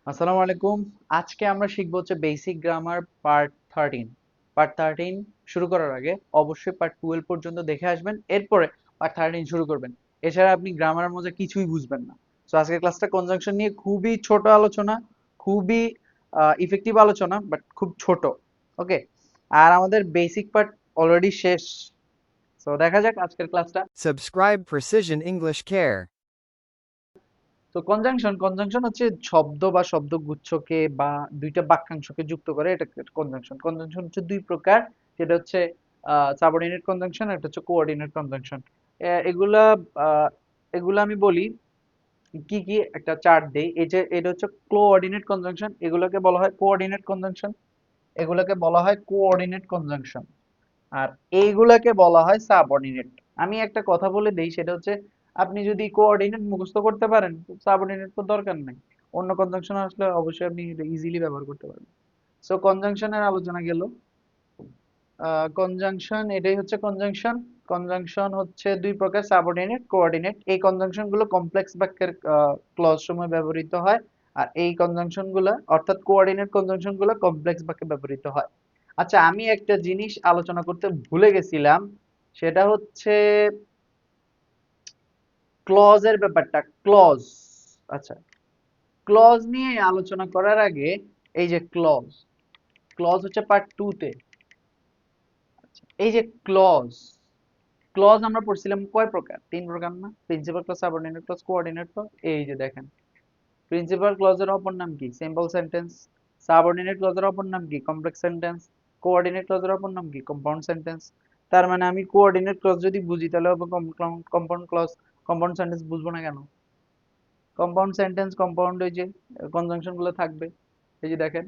আসসালামু আলাইকুম। আজকে আমরা শিখবো হচ্ছে বেসিক গ্রামার পার্ট 13। পার্ট 13 শুরু করার আগে অবশ্যই পার্ট 12 পর্যন্ত দেখে আসবেন, এরপরে পার্ট 13 শুরু করবেন। এছাড়া আপনি গ্রামারের মধ্যে কিছুই বুঝবেন না। তো আজকের ক্লাসটা কনজাংশন নিয়ে, খুবই ছোট আলোচনা, খুবই ইফেক্টিভ আলোচনা, বাট খুব ছোট। ওকে, আর আমাদের বেসিক পার্ট অলরেডি শেষ। তো দেখা যাক আজকের ক্লাসটা। Subscribe Precision English Care. তো কনজাংশন কনজাংশন হচ্ছে শব্দ বা শব্দগুচ্ছকে বা দুইটা বাক্যাংশকে যুক্ত করে, এটা কনজাংশন। কনজাংশন হচ্ছে দুই প্রকার, যেটা হচ্ছে সাবঅর্ডিনেট কনজাংশন, একটা হচ্ছে কোঅর্ডিনেট কনজাংশন। এগুলা আহ, এগুলা আমি বলি কি কি, একটা চার্ট দেই। এই যে এটা হচ্ছে কোঅর্ডিনেট কনজাংশন, এগুলোকে বলা হয় কোঅর্ডিনেট কনজাংশন, এগুলোকে বলা হয় কোঅর্ডিনেট কনজাংশন, আর এইগুলাকে বলা হয় সাবঅর্ডিনেট। আমি একটা কথা বলে দেই, সেটা হচ্ছে আপনি যদি কোঅর্ডিনেট মুখস্থ করতে পারেন, সাবঅর্ডিনেট তো দরকার নাই। অন্য কনজাংশন আসলে অবশ্যই আপনি ইজিলি ব্যবহার করতে পারবেন। সো কনজাংশনের আলোচনা গেল। কনজাংশন, এটাই হচ্ছে কনজাংশন। কনজাংশন হচ্ছে দুই প্রকার, সাবঅর্ডিনেট, কোঅর্ডিনেট। এই কনজাংশন গুলো কমপ্লেক্স বাক্যের ক্লজ সময় ব্যবহৃত হয়, আর এই কনজাংশন গুলো অর্থাৎ কোঅর্ডিনেট কনজাংশন গুলো কমপ্লেক্স বাক্যে ব্যবহৃত হয়। আচ্ছা, আমি একটা জিনিস আলোচনা করতে ভুলে গেছিলাম, সেটা হচ্ছে ক্লজের ব্যাপারটা। ক্লজ, আচ্ছা, ক্লজ নিয়ে আলোচনা করার আগে, এই যে ক্লজ, ক্লজ হচ্ছে পার্ট 2 তে। এই যে ক্লজ, ক্লজ আমরা পড়ছিলাম কয় প্রকার? 3 প্রকার না? Principal clause, subordinate clause, coordinate clause. এই যে দেখেন, প্রিন্সিপাল ক্লজের অপর নাম কি? Simple sentence. সাবঅর্ডিনেট ক্লজের অপর নাম কি? Complex sentence. কোঅর্ডিনেট ক্লজের অপর নাম কি? Compound sentence. তার মানে আমি কোঅর্ডিনেট ক্লজ যদি বুঝি, তাহলে হবে কম্পাউন্ড ক্লজ। কম্পাউন্ড সেন্টেন্স বুঝবো না কেন? কম্পাউন্ড সেন্টেন্স, কম্পাউন্ড, ওই যে কনজাংশন গুলো থাকবে, এই যে দেখেন।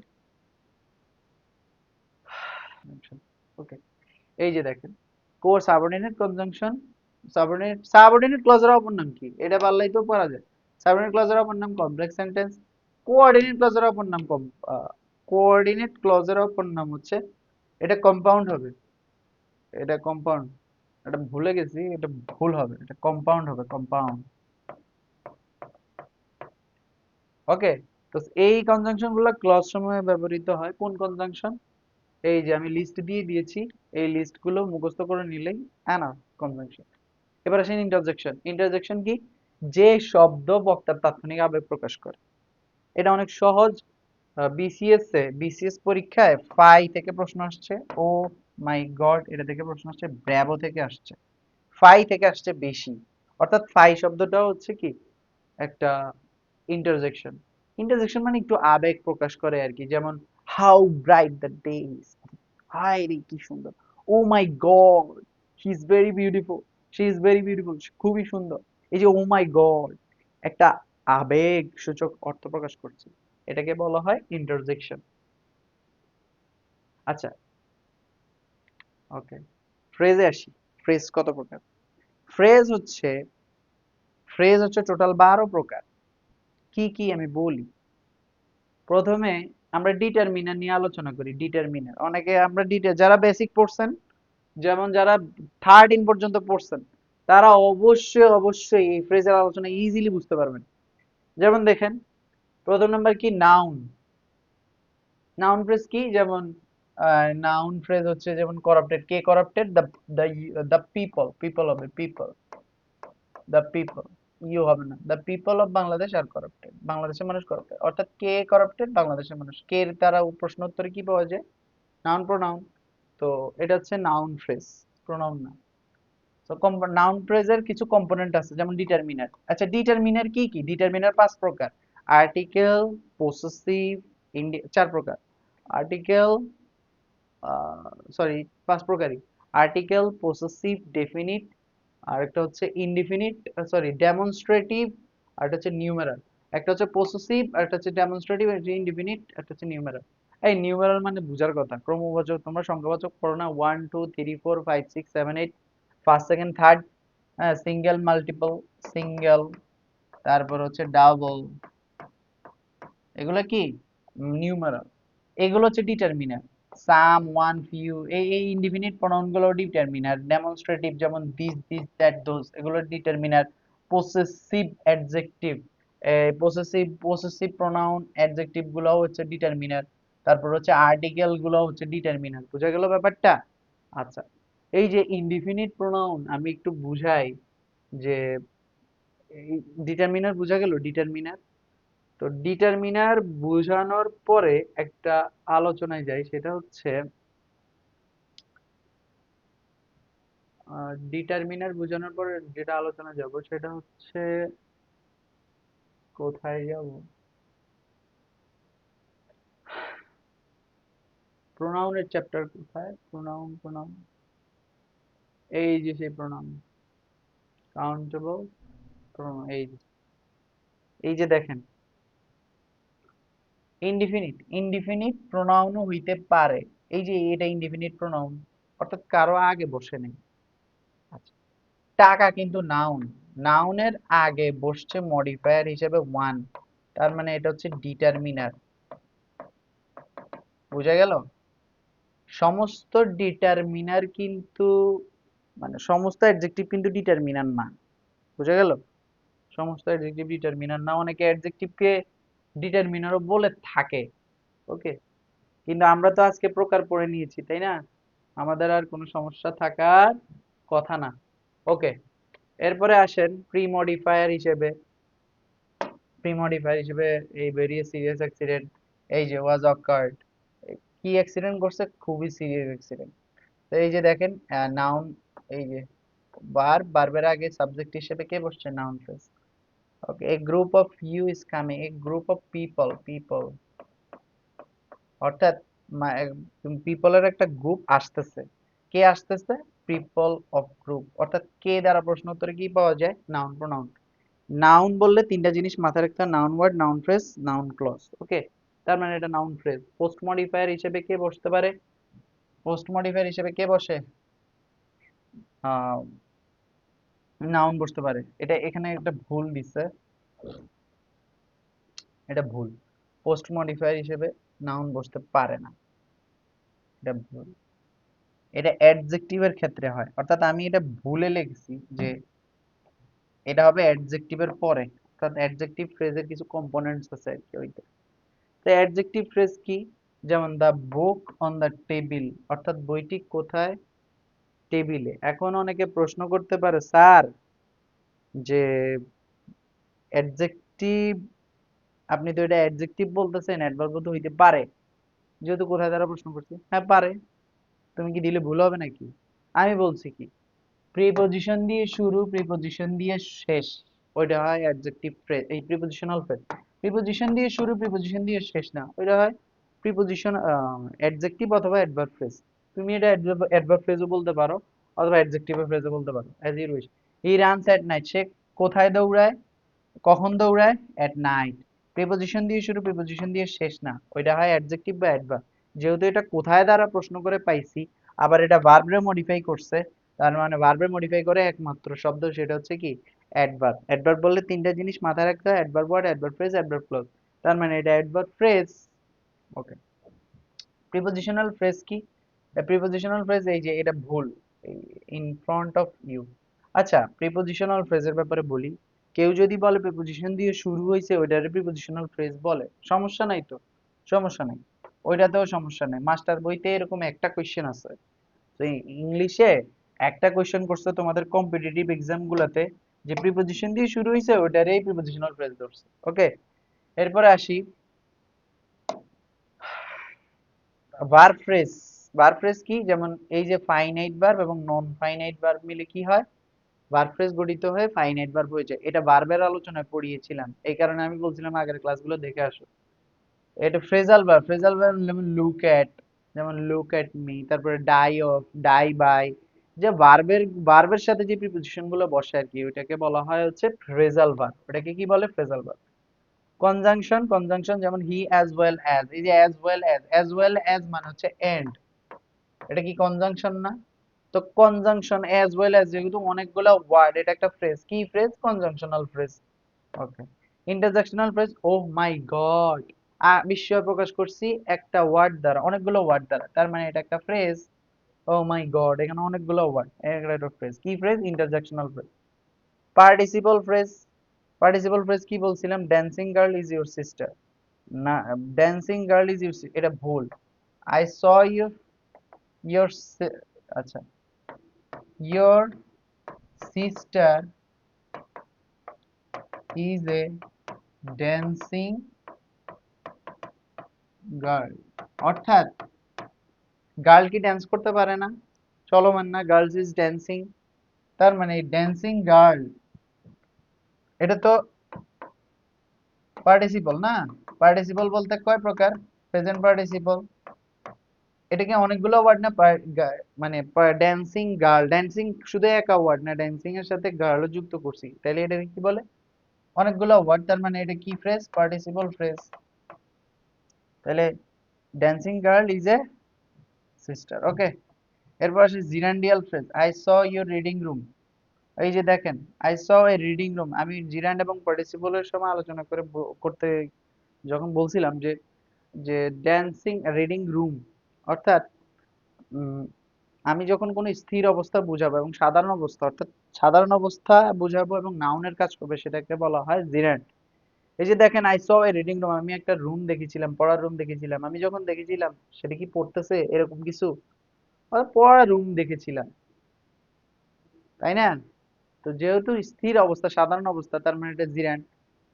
ওকে, এই যে দেখেন, কো সাবঅর্ডিনেট কনজাংশন, সাবঅর্ডিনেট ক্লজের অপর নাম কি? এটা পারলেই তো পড়া যায়। সাবঅর্ডিনেট ক্লজের অপর নাম কমপ্লেক্স সেন্টেন্স। কোঅর্ডিনেট ক্লজের অপর নাম কোঅর্ডিনেট ক্লজের অপর নাম হচ্ছে, এটা কম্পাউন্ড হবে, এটা কম্পাউন্ড, এটা ভুলে গেছি, এটা ভুল হবে, এটা কম্পাউন্ড হবে, কম্পাউন্ড। ওকে, তো এই কনজাংশন গুলো ক্লজ সময়ে ব্যবহৃত হয়। কোন কনজাংশন? এই যে আমি লিস্ট দিয়ে দিয়েছি, এই লিস্ট গুলো মুখস্থ করে নিলেই এনাফ কনজাংশন। এবার আসেন ইন্টারজেকশন। ইন্টারজেকশন কি? যে শব্দ বক্তার তাৎক্ষণিক আবেগ প্রকাশ করে। এটা অনেক সহজ। বিসিএস পরীক্ষায় ফাই থেকে প্রশ্ন আসছে। ও মাই গড, এটা থেকে প্রশ্ন আসছে, ব্র্যাভো থেকে আসছে, ফাই থেকে আসছে বেশি। অর্থাৎ ফাই শব্দটাও হচ্ছে কি, একটা ইন্টারজেকশন। ইন্টারজেকশন মানে একটু আবেগ প্রকাশ করে আর কি। যেমন how bright the day is, হাই রে কি সুন্দর। Oh my god, she is very beautiful, she is very beautiful, খুবই সুন্দর। এই যে ও মাই গড, একটা আবেগ সূচক অর্থ প্রকাশ করছে, এটাকে বলা হয় ইন্টারজেকশন। আচ্ছা, ওকে, ফ্রেজে আসি। ফ্রেজ কত প্রকার? ফ্রেজ হচ্ছে ফ্রেজ হচ্ছে টোটাল 12 প্রকার। কি কি আমি বলি। প্রথমে আমরা ডিটারমিনার নিয়ে আলোচনা করি। ডিটারমিনার, অনেকে আমরা যারা বেসিক পড়ছেন, যেমন যারা থার্ড পর্যন্ত পড়ছেন, তারা অবশ্যই অবশ্যই এই ফ্রেজের আলোচনা ইজিলি বুঝতে পারবেন। যেমন দেখেন, প্রথম নাম্বার কি? নাউন। নাউন ফ্রেজ কি? যেমন নাউন ফ্রেজ হচ্ছে যেমন করাপ্টেড। কে corrupted? The the people, people হবে পিপল, দ্য পিপল, ইউ হবে না। দ্য পিপল অফ বাংলাদেশ আর করাপ্টেড, বাংলাদেশের মানুষ করাপ্টেড। অর্থাৎ কে করাপ্টেড? বাংলাদেশের মানুষ। কে এর দ্বারা প্রশ্ন উত্তরে কি পাওয়া যায়? Noun, pronoun. তো এটা হচ্ছে নাউন ফ্রেজ, প্রোনাউন না। তো নাউন ফ্রেজের কিছু কম্পোনেন্ট আছে, যেমন ডিটারমিনার। আচ্ছা, ডিটারমিনার কি কি? ডিটারমিনার 5 প্রকার। আর্টিকেল, পসেসিভ, 4 প্রকার। আর্টিকেল, সরি, 5 প্রকারই। আর্টিকেল, পসেসিভ, ডেফিনিট, আর একটা হচ্ছে ইনডিফিনিট, সরি ডেমনস্ট্রেটিভ, আর একটা হচ্ছে নিউমেরাল। একটা হচ্ছে পসেসিভ, আর একটা হচ্ছে ডেমনস্ট্রেটিভ, একটা ইনডিফিনিট, একটা হচ্ছে নিউমেরাল। এই নিউমেরাল মানে বুঝার কথা, ক্রমবাচক। তোমরা সংখ্যাবাচক পড়ো না? 1 2 3 4 5 6 7 8, ফার্স্ট সেকেন্ড থার্ড, হ্যাঁ, সিঙ্গেল, মাল্টিপল, সিঙ্গেল, তারপর হচ্ছে ডাবল, এগুলো কি নিউমেরাল। এগুলো হচ্ছে ডিটারমিনার। সাম, ওয়ান, ফিউ, এই ইনডিফিনিট প্রোনাউন গুলো ডিটারমিনার। ডেমনস্ট্রেটিভ যেমন দিস, দিস, দ্যাট, দোজ, এগুলো determiner. Possessive adjective, possessive pronoun adjective গুলো হচ্ছে ডিটারমিনার, তারপর হচ্ছে আর্টিকেল গুলো হচ্ছে ডিটারমিনার। বুঝা গেল ব্যাপারটা? আচ্ছা, এই যে ইনডিফিনিট প্রোনাউন আমি একটু বুঝাই যে এই ডিটারমিনার বুঝা গেল, ডিটারমিনার। তো ডিটারমিনার বোঝানোর পরে একটা আলোচনায় যাই, সেটা হচ্ছে ডিটারমিনার বোঝানোর পরে যেটা আলোচনা যাব সেটা হচ্ছে, কোথায় যাব, প্রোনাউনের চ্যাপ্টার কোথায়, প্রোনাউন, এই যে সেই প্রোনাউন, কাউন্টেবল প্রোনাউন, এই যে দেখেন, ইনডিফিনিট প্রোনাউনও হইতে পারে। এই যে এটা ইনডিফিনিট প্রোনাউন, অর্থাৎ কারো আগে বসে নেই। আচ্ছা, টাকা কিন্তু নাউন, নাউনের আগে বসছে মডিফায়ার হিসেবে ওয়ান, তার মানে এটা হচ্ছে ডিটারমিনার। বুঝা গেল? সমস্ত ডিটারমিনার কিন্তু, মানে সমস্ত অ্যাডজেক্টিভ কিন্তু ডিটারমিনার না। বুঝা গেল? সমস্ত অ্যাডজেক্টিভ ডিটারমিনার না, অনেকে অ্যাডজেক্টিভকে ডিটারমিনারও বলে থাকে। ওকে, কিন্তু আমরা তো আজকে প্রকার পড়ে নিয়েছি, তাই না? আমাদের আর কোনো সমস্যা থাকার কথা না। ওকে, এরপরে আসেন প্রি মডিফায়ার হিসেবে এই ভেরি সিরিয়াস অ্যাক্সিডেন্ট, এই যে ওয়াজ অকার্ড, কি অ্যাক্সিডেন্ট করছে, খুবই সিরিয়াস অ্যাক্সিডেন্ট। তো এই যে দেখেন নাউন, এই যে বারবার আগে সাবজেক্ট হিসেবে কে বসছে, noun phrase. Okay, a group of you is coming, a group of people, অর্থাৎ পিপলের একটা গ্রুপ আসতেছে। কে আসতেছে? People of group. অর্থাৎ কে দ্বারা প্রশ্ন উত্তরে কি পাওয়া যায়, নাউন প্রোনাউন। নাউন বললে তিনটা জিনিস মাথায় রাখতে হয়, noun word, noun phrase, noun clause. Okay, তার মানে এটা নাউন ফ্রেজ। পোস্ট মডিফায়ার হিসেবে কে বসতে পারে, পোস্ট মডিফায়ার হিসেবে কে বসে, নাউন বসতে পারে। এটা এখানে একটা ভুল দিছে, এটা ভুল। পোস্ট মডিফায়ার হিসেবে নাউন বসতে পারে না, এটা ভুল। এটা অ্যাডজেক্টিভের ক্ষেত্রে হয়, অর্থাৎ আমি এটা ভুলে লিখছি যে এটা হবে অ্যাডজেক্টিভের পরে, অর্থাৎ অ্যাডজেক্টিভ ফ্রেজের কিছু কম্পোনেন্টস আছে আর কি ওইটা। তো অ্যাডজেক্টিভ ফ্রেজ কি, যেমন দা বুক অন দ্য টেবিল, অর্থাৎ বইটি কোথায়, টেবিলে। এখন অনেকে প্রশ্ন করতে পারে, স্যার যে অ্যাডজেক্টিভ, আপনি তো এটা অ্যাডজেক্টিভ বলতেছেন, অ্যাডভার্ব তো হইতে পারে, যেহেতু কোথায় দ্বারা প্রশ্ন করছে, হ্যাঁ পারে, তুমি কি দিলে ভুল হবে নাকি? আমি বলছি কি, প্রিপজিশন দিয়ে শুরু, প্রিপজিশন দিয়ে শেষ, ওইটা হয় অ্যাডজেক্টিভ ফ্রেজ, এই প্রিপজিশনাল ফ্রেজ। প্রিপজিশন দিয়ে শুরু, প্রিপজিশন দিয়ে শেষ না, ওইটা হয় প্রিপজিশন, অ্যাডজেক্টিভ অথবা অ্যাডভার্ব ফ্রেজ। তুমি এটা অ্যাডভার্ব ফ্রেজও বলতে পারো অথবা অ্যাডজেক্টিভ ফ্রেজও বলতে পারো, as you wish. He runs at night, সে কোথায় দৌড়ায়, কখন দৌড়ায়, এট নাইট। প্রিপজিশন দিয়ে শুরু, প্রিপজিশন দিয়ে শেষ না, ওইটা হয় অ্যাডজেক্টিভ বা অ্যাডভার্ব। যেহেতু এটা কোথায় দ্বারা প্রশ্ন করে পাইছি, আবার এটা ভার্বে মডিফাই করছে, তার মানে ভার্বে মডিফাই করে একমাত্র শব্দ, সেটা হচ্ছে কি, অ্যাডভার্ব। অ্যাডভার্ব বললে তিনটা জিনিস মাথায় রাখতে হয়, adverb word, adverb phrase, adverb clause. তার মানে এটা adverb phrase. Okay, prepositional phrase কি, প্রিপজিশনাল ফ্রেজ এই যে এটা ভুল, ইন ফ্রন্ট অফ ইউ। আচ্ছা, প্রিপজিশনাল ফ্রেজের ব্যাপারে বলি, কেউ যদি বলে প্রিপজিশন দিয়ে শুরু হয়েছে, ওইটারে প্রিপজিশনাল ফ্রেজ বলে, সমস্যা নাই তো, সমস্যা নাই, ওইটাতেও সমস্যা নাই। মাস্টার বইতে এরকম একটা কোয়েশ্চেন আছে, তো ইংলিশে একটা কোয়েশ্চেন করছে তোমাদের কম্পিটিটিভ এক্সাম গুলাতে, যে প্রিপজিশন দিয়ে শুরু হয়েছে ওইটারেই প্রিপজিশনাল ফ্রেজ ধরছে। ওকে, এরপরে আসি ভার্ব ফ্রেজ। ভার্ব ফ্রেজ কি, যেমন এই যে ফাইনাইট ভার্ব এবং নন ফাইনাইট ভার্ব মিলে কি হয়, ভার্ব ফ্রেজ গঠিত হয়ে ফাইনাইট ভার্ব হয়ে যায়। এটা ভার্বের আলোচনায় পড়িয়েছিলাম, এই কারণে আমি বলছিলাম আগের ক্লাসগুলো দেখে আসো। এটা ফ্রেজাল ভার্ব, ফ্রেজাল ভার্ব যেমন লুক এট, যেমন লুক এট মি, তারপরে ডাই অফ, ডাই বাই, যে ভার্বের সাথে যে প্রিপজিশন গুলো বসে আর কি, ওইটাকে বলা হয় হচ্ছে ফ্রেজাল ভার্ব। ওটাকে কি বলে, ফ্রেজাল ভার্ব। কনজাংশন যেমন হি অ্যাজ ওয়েল অ্যাজ, এই যে অ্যাজ ওয়েল অ্যাজ মানে হচ্ছে এন্ড, এটা কি কনজাংশন না? তো কনজাংশন অ্যাজ ওয়েল অ্যাজ যেহেতু অনেকগুলো ওয়ার্ড, এটা একটা ফ্রেজ, কি phrase, conjunctional phrase. Okay, interjectional phrase, O my god, বিস্ময় প্রকাশ করছি একটা ওয়ার্ড দ্বারা, অনেকগুলো ওয়ার্ড দ্বারা, তার মানে এটা একটা ফ্রেজ। ও মাই গড, এখানে অনেকগুলো ওয়ার্ড, এটা একটা ফ্রেজ, কি phrase, interjectional phrase. Participle phrase, participle phrase কি বলছিলাম? Dancing girl is your sister. না, ড্যান্সিং গার্ল ইজ ইউর, এটা ভুল। আই স ইউর ইউর আচ্ছা, your sister is a dancing girl, অর্থাৎ গার্ল কি ড্যান্স করতে পারে না? চলমান না, গার্লস ইজ ড্যান্সিং, তার মানে ড্যান্সিং গার্ল এটা তো পার্টিসিপল না? পার্টিসিপল বলতে কয় প্রকার? প্রেজেন্ট পার্টিসিপল, এটাকে অনেকগুলো ওয়ার্ড না মানে ড্যান্সিং গার্ল, ড্যান্সিং শুধু একা ওয়ার্ড না, ড্যান্সিং এর সাথে গার্লও যুক্ত করছি, তাহলে এটাকে কি বলে? অনেকগুলো ওয়ার্ড, তার মানে এটা কি ফ্রেজ? Participle phrase. তাহলে dancing girl is a sister. Okay, এরপর আসে gerundial phrase, I saw your reading room. এই যে দেখেন, I saw a reading room, আমি জিরান্ড এবং পার্টিসিপলের সময় আলোচনা করতে যখন বলছিলাম যে যে ড্যান্সিং রিডিং রুম, অর্থাৎ উম, আমি যখন কোনো স্থির অবস্থা বুঝাবো এবং সাধারণ অবস্থা, অর্থাৎ সাধারণ অবস্থা বুঝাবো এবং নাউনের কাজ করবে, সেটাকে বলা হয় জিরান্ড। এই যে দেখেন, I saw a reading room, আমি একটা রুম দেখেছিলাম, পড়ার রুম দেখেছিলাম। আমি যখন দেখেছিলাম সেটা কি পড়তেছে এরকম কিছু? পড়ার রুম দেখেছিলাম, তাই না? তো যেহেতু স্থির অবস্থা, সাধারণ অবস্থা, তার মানে এটা জিরান্ড।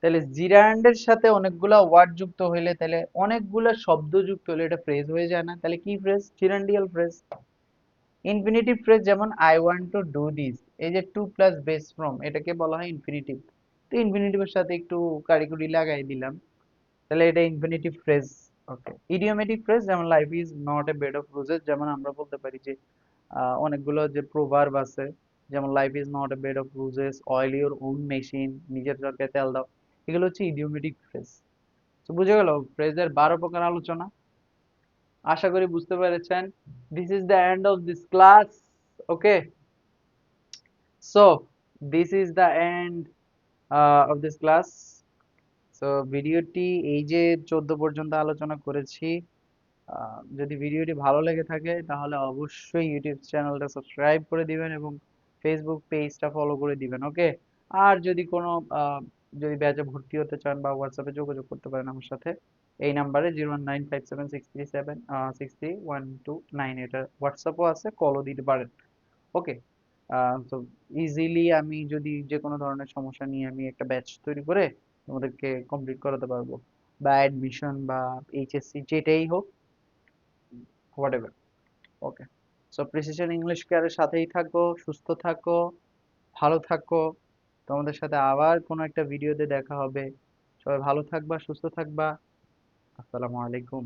তাহলে জিরান্ডের সাথে অনেকগুলা ওয়ার্ড যুক্ত হইলে, তাহলে অনেকগুলা শব্দ যুক্ত হলে এটা ফ্রেজ হয়ে যায় না? তাহলে কি phrase? Gerundial phrase. Infinitive phrase যেমন I want to do this, এই যে টু প্লাস বেস ফ্রম, এটাকে বলা হয় ইনফিনিটিভ। তো ইনফিনিটিভের সাথে একটু কারিকুরি লাগাই দিলাম, তাহলে এটা ইনফিনিটিভ ফ্রেজ। ওকে, ইডিওমেটিক ফ্রেজ যেমন life is not a bed of roses, যেমন আমরা বলতে পারি যে অনেকগুলো যে প্রভার্ব আছে, যেমন life is not a bed of roses, oil your own machine, নিজের চরকায় তেল দাও, এগুলো হচ্ছে ইডিওমেটিক ফ্রেজ। তো বুঝে গেল ফ্রেজের 12 প্রকার আলোচনা। আশা করি বুঝতে পেরেছেন। This is the end of this class. Okay, so this is the end of this class. So ভিডিওটি এই যে 14 পর্যন্ত আলোচনা করেছি, যদি ভিডিওটি ভালো লেগে থাকে তাহলে অবশ্যই ইউটিউব চ্যানেলটা সাবস্ক্রাইব করে দিবেন এবং ফেসবুক পেজটা ফলো করে দিবেন। ওকে, আর যদি কোনো যদি ব্যাচে ভর্তি হতে চান বা হোয়াটসঅ্যাপে যোগাযোগ করতে পারেন আমার সাথে এই নাম্বারে 0195763763129, এটা হোয়াটসঅ্যাপও আছে, কলও দিতে পারেন। ওকে, তো ইজিলি আমি যদি যে কোনো ধরনের সমস্যা নিয়ে আমি একটা ব্যাচ তৈরি করে তোমাদেরকে কমপ্লিট করাতে পারবো, বা অ্যাডমিশন বা এইচএসসি যেটাই হোক, what ever. Okay, so precision English কেয়ারের সাথেই থাকো, সুস্থ থাকো, ভালো থাকো। তোমাদের সাথে আবার কোনো একটা ভিডিওতে দেখা হবে। সবাই ভালো থাকবা, সুস্থ থাকবা। আসসালামু আলাইকুম।